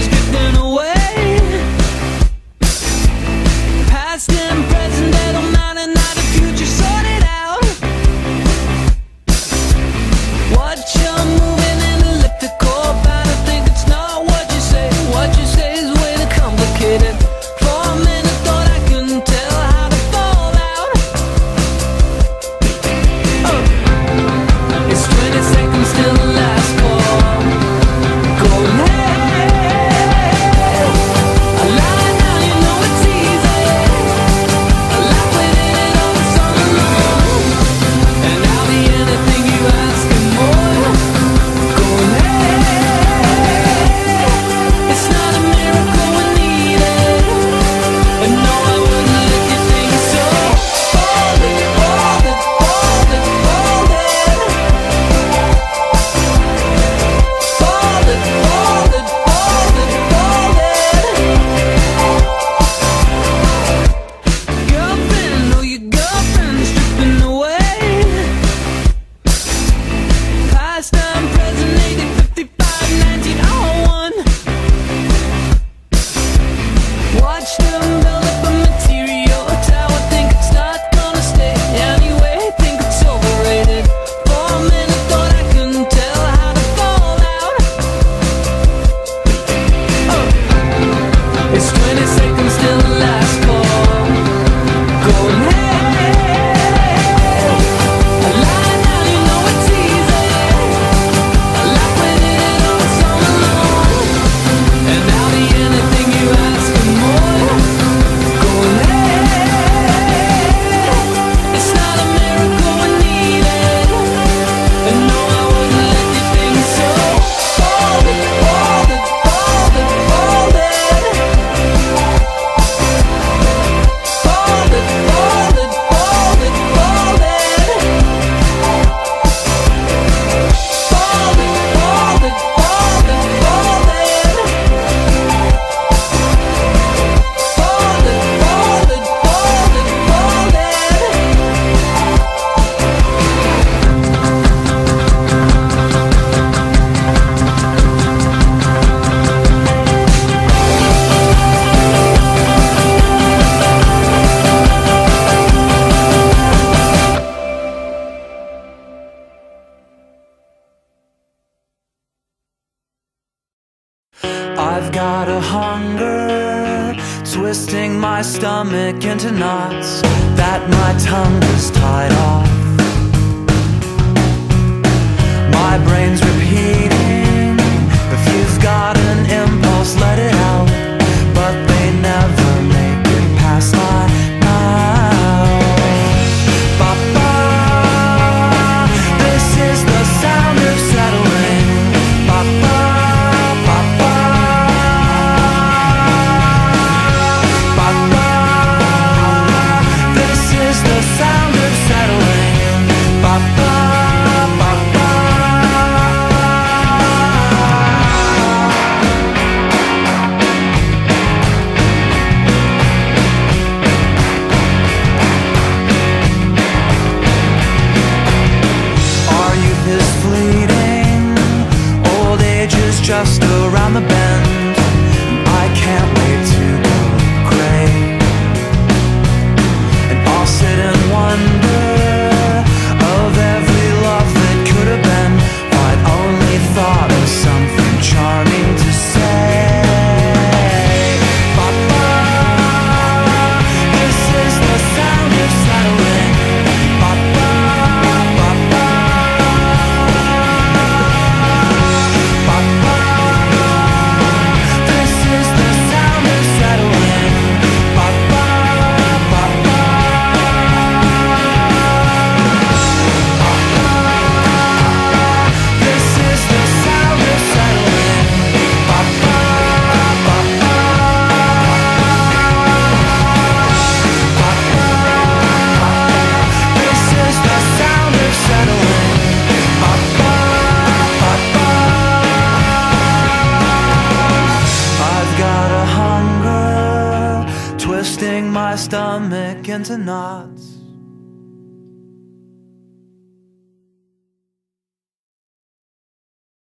is drifting away. Past and present, they don't matter, now the future sorted out. What you're moving in elliptical about, I think it's not what you say. What you say is way too complicated. For a minute thought I couldn't tell how to fall out. Oh. It's 20 seconds till the last call. Going hey, I lie now, you know it's easy. I laugh within it all the song alone. And I'll be anything you ask and more. Going hey, it's not a miracle we need it. And no, I wouldn't let you think so. Hold it, hold it, hold it, hold it. Hold it, hold it, hold it, hold it. Girlfriend, oh your girlfriend's drifting away. Past and present, 80, 55, 1901. Watch them build up a material tower, think it's not gonna stay. Anyway, think it's overrated. For a minute thought I couldn't tell how to fall out. Oh. It's 20 seconds till the last call. Going hey, I lie now, you know it's easy. I laugh with it all song alone. And I'll be anything you ask and more. Going hey, it's not a miracle we need it. And no, I wouldn't let you think so. Hold it, hold it, hold it, hold it. Hold it, hold it, hold it, hold it. Hold it, hold it, hold it, hold it. Hold it, hold it, hold it, hold it. I've got a hunger, twisting my stomach into knots that my tongue is tied off. My brain's repeating, if you've got an impulse, let it out. But they never make it past my mouth. Ba-ba, this is the sound of settling. Ba-ba, ba-ba, ba-ba, this is the sound of settling. Ba-ba, ba-ba. Our youth is fleeting, old age is just around the bend. I can't wait to go gray, and I'll sit and wonder of every love that could have been. If I'd only thought of something charming to say. Ba-ba, this is the sound of settling. Ba-ba, ba-ba, ba-ba, this is the sound of settling. Ba-ba, ba-ba, this is the sound of settling. Ba-ba, ba-ba, this is the sound of settling. Ba-ba, ba-ba. I've got a hunger, twisting my stomach into knots